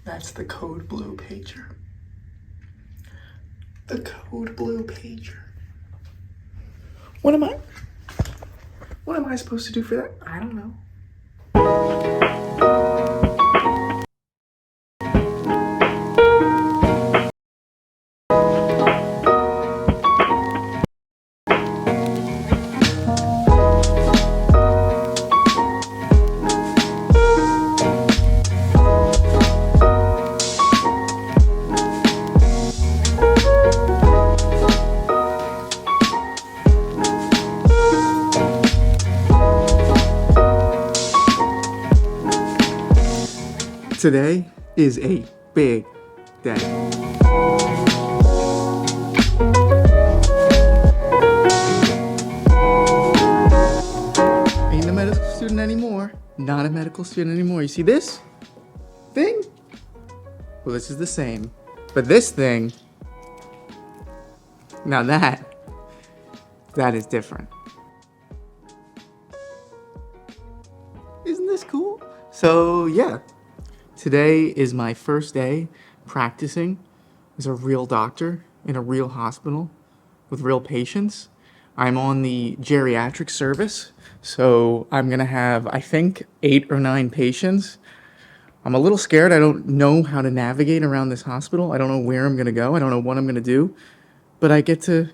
That's the code blue pager. The code blue pager. What am I? What am I supposed to do for that? I don't know. Today is a big day. Ain't a medical student anymore. Not a medical student anymore. You see this thing? Well, this is the same. But this thing, now that is different. Isn't this cool? So yeah. Today is my first day practicing as a real doctor in a real hospital with real patients. I'm on the geriatric service, so I'm gonna have, I think, 8 or 9 patients. I'm a little scared. I don't know how to navigate around this hospital. I don't know where I'm gonna go. I don't know what I'm gonna do, but I get to,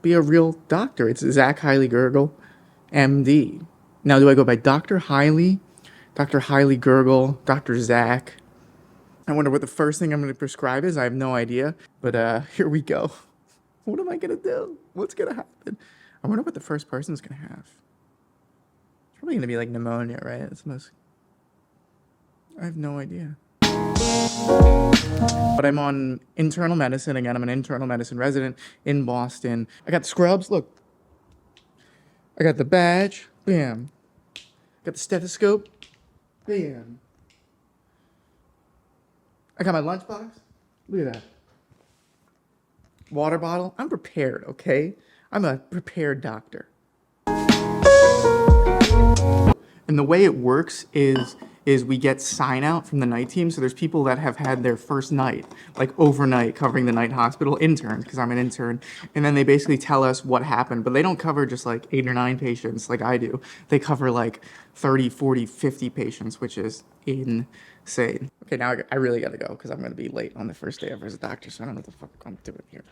be a real doctor. It's Zach Hiley Gergel, MD. Now, do I go by Dr. Hiley, Dr. Hiley Gergel, Dr. Zach? I wonder what the first thing I'm going to prescribe is. I have no idea. But here we go. What am I going to do? What's going to happen? I wonder what the first person's going to have. It's probably going to be like pneumonia, right? It's most... I have no idea. But I'm on internal medicine. Again, I'm an internal medicine resident in Boston. I got the scrubs. Look. I got the badge. Bam. Got the stethoscope. Bam. I got my lunchbox. Look at that. Water bottle. I'm prepared, okay? I'm a prepared doctor. And the way it works is we get sign out from the night team. So there's people that have had their first night, like overnight, covering the night hospital, interns, because I'm an intern. And then they basically tell us what happened. But they don't cover just like 8 or 9 patients like I do. They cover like 30, 40, 50 patients, which is insane. Okay, now I really gotta go because I'm gonna be late on the first day ever as a doctor. So I don't know what the fuck I'm doing here.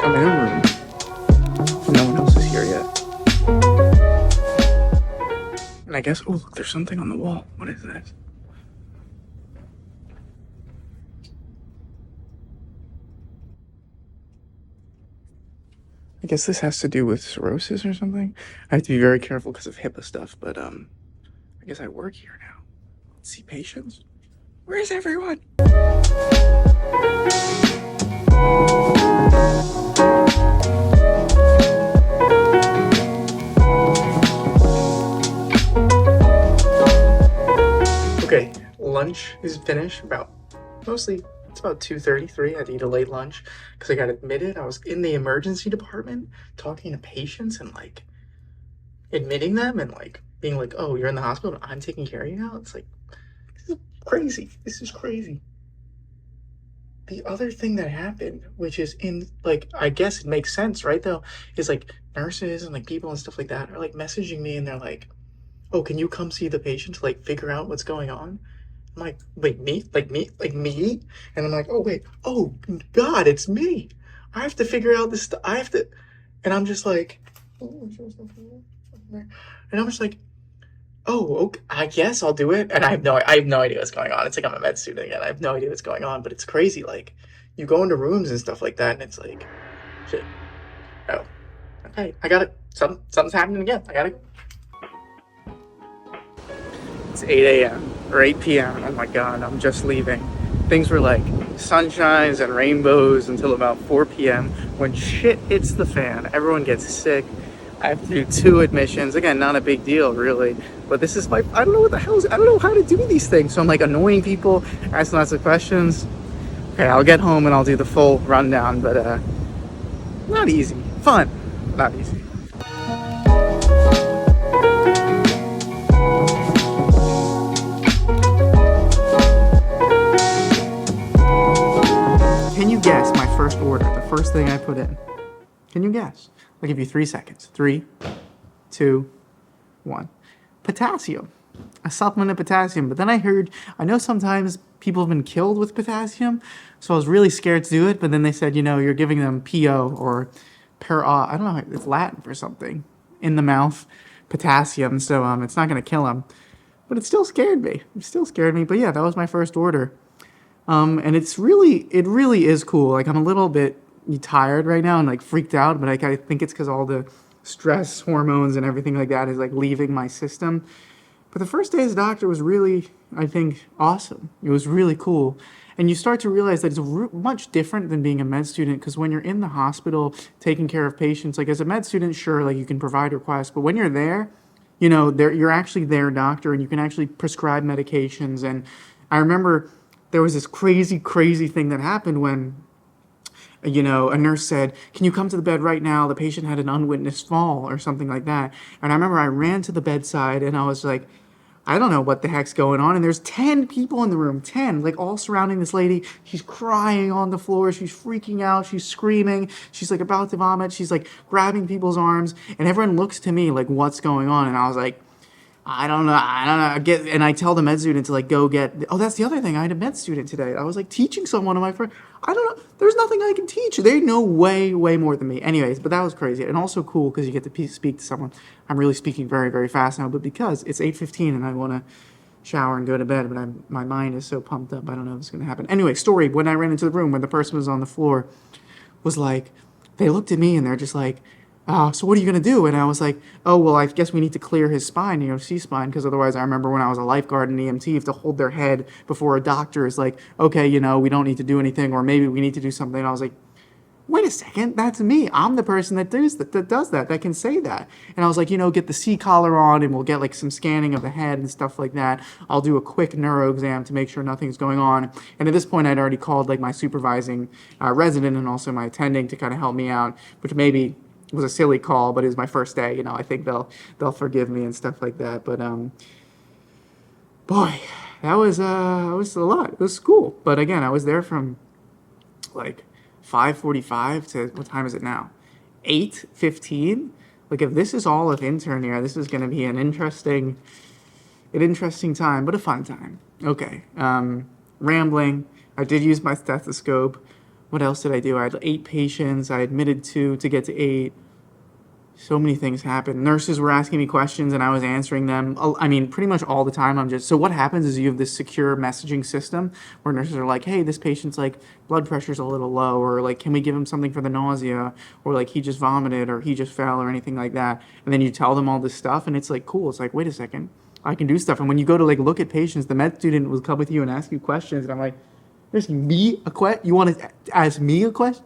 I'm in a room. No one else is here yet. And I guess, oh look, there's something on the wall. What is this? I guess this has to do with cirrhosis or something. I have to be very careful because of HIPAA stuff, but I guess I work here now. Let's see patients. Where is everyone? Okay, lunch is finished it's about 2:33. I had to eat a late lunch because I got admitted. I was in the emergency department talking to patients and like admitting them and like being like, oh, you're in the hospital, I'm taking care of you now. It's like, this is crazy. This is crazy. The other thing that happened, which is I guess it makes sense, right, though, is like nurses and like people and stuff like that are like messaging me and they're like, oh, can you come see the patient to like figure out what's going on? I'm like, wait, me? Like me? And I'm like, oh, wait, oh, God, it's me. I have to figure out this stuff. And I'm just like, and I'm just like, oh, okay, I guess I'll do it. And I have no idea what's going on. It's like I'm a med student again. I have no idea what's going on, but it's crazy. Like, you go into rooms and stuff like that, and it's like, shit. Oh, okay, I got it. Something's happening again. I got it. It's 8 a.m. or 8 p.m. Oh my God, I'm just leaving. Things were like sunshines and rainbows until about 4 p.m. when shit hits the fan. Everyone gets sick. I have to do 2 admissions. Again, not a big deal, really. But this is I don't know what the hell I don't know how to do these things. So I'm like annoying people, asking lots of questions. Okay, I'll get home and I'll do the full rundown, but not easy. Fun, not easy. Can you guess my first order, the first thing I put in? Can you guess? I'll give you 3 seconds. 3, 2, 1. Potassium. A supplement of potassium. But then I know sometimes people have been killed with potassium, so I was really scared to do it. But then they said, you're giving them PO or I don't know, it's Latin for something, in the mouth, potassium. So it's not going to kill them. But it still scared me. But yeah, that was my first order. And it really is cool. Like, I'm a little bit tired right now and like freaked out, but I think it's because all the stress hormones and everything like that is like leaving my system. But the first day as a doctor was really, I think, awesome. It was really cool. And you start to realize that it's much different than being a med student, because when you're in the hospital taking care of patients, like as a med student, sure, like you can provide requests, but when you're there, you're actually their doctor and you can actually prescribe medications. And I remember there was this crazy thing that happened when a nurse said, "Can you come to the bed right now? The patient had an unwitnessed fall," or something like that. And I remember I ran to the bedside and I was like, I don't know what the heck's going on. And there's 10 people in the room, 10, like all surrounding this lady. She's crying on the floor. She's freaking out. She's screaming. She's like about to vomit. She's like grabbing people's arms. And everyone looks to me like, what's going on? And I was like, I don't know. And I tell the med student to like go get. Oh, that's the other thing. I had a med student today. I was like teaching someone of my friends. I don't know. There's nothing I can teach. They know way more than me. Anyways, but that was crazy and also cool because you get to speak to someone. I'm really speaking very fast now, but because it's 8:15 and I want to shower and go to bed, but my mind is so pumped up. I don't know if it's going to happen. Anyway, story. When I ran into the room when the person was on the floor, was like, they looked at me and they're just like, so what are you going to do? And I was like, oh, well, I guess we need to clear his spine, C-spine, because otherwise I remember when I was a lifeguard in EMT, you have to hold their head before a doctor is like, okay, we don't need to do anything, or maybe we need to do something. And I was like, wait a second, that's me. I'm the person that does that can say that. And I was like, get the C-collar on and we'll get like some scanning of the head and stuff like that. I'll do a quick neuro exam to make sure nothing's going on. And at this point, I'd already called like my supervising resident and also my attending to kind of help me out, which maybe was a silly call, but it was my first day. I think they'll forgive me and stuff like that. But boy, that was a lot. It was cool. But again, I was there from like 5:45 to what time is it now? 8:15. Like, if this is all of intern year, this is going to be an interesting time, but a fun time. Okay. Rambling. I did use my stethoscope. What else did I do? I had 8 patients. I admitted 2 to get to 8. So many things happened. Nurses were asking me questions and I was answering them. I mean, pretty much all the time. So what happens is you have this secure messaging system where nurses are like, hey, this patient's like blood pressure's a little low, or like, can we give him something for the nausea, or like he just vomited or he just fell or anything like that. And then you tell them all this stuff and it's like, cool. It's like, wait a second, I can do stuff. And when you go to like look at patients, the med student will come with you and ask you questions. And I'm like, there's me a question? You want to ask me a question?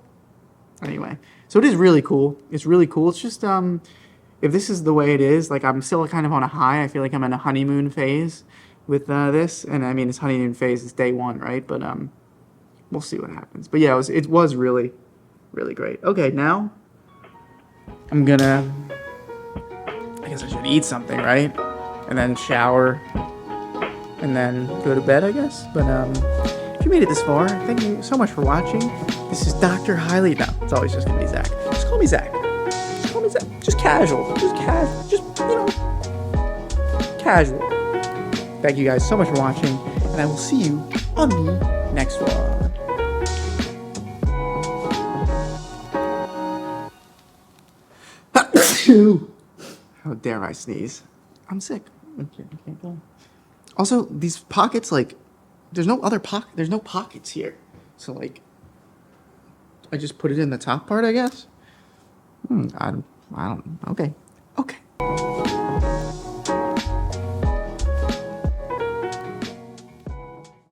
Anyway, so it is really cool. It's really cool. It's just, if this is the way it is, like I'm still kind of on a high. I feel like I'm in a honeymoon phase with this. And I mean, it's honeymoon phase. It's day 1, right? But we'll see what happens. But yeah, it was really great. Okay, now I guess I should eat something, right? And then shower and then go to bed, I guess. But if you made it this far, thank you so much for watching. This is Dr. Hiley. No, it's always just going to be Zach. Just call me Zach. Just casual. Casual. Thank you guys so much for watching, and I will see you on the next one. How dare I sneeze? I'm sick. I can't go. Also, these pockets, like, there's no pockets here. So, like, I just put it in the top part, I guess. I don't, okay.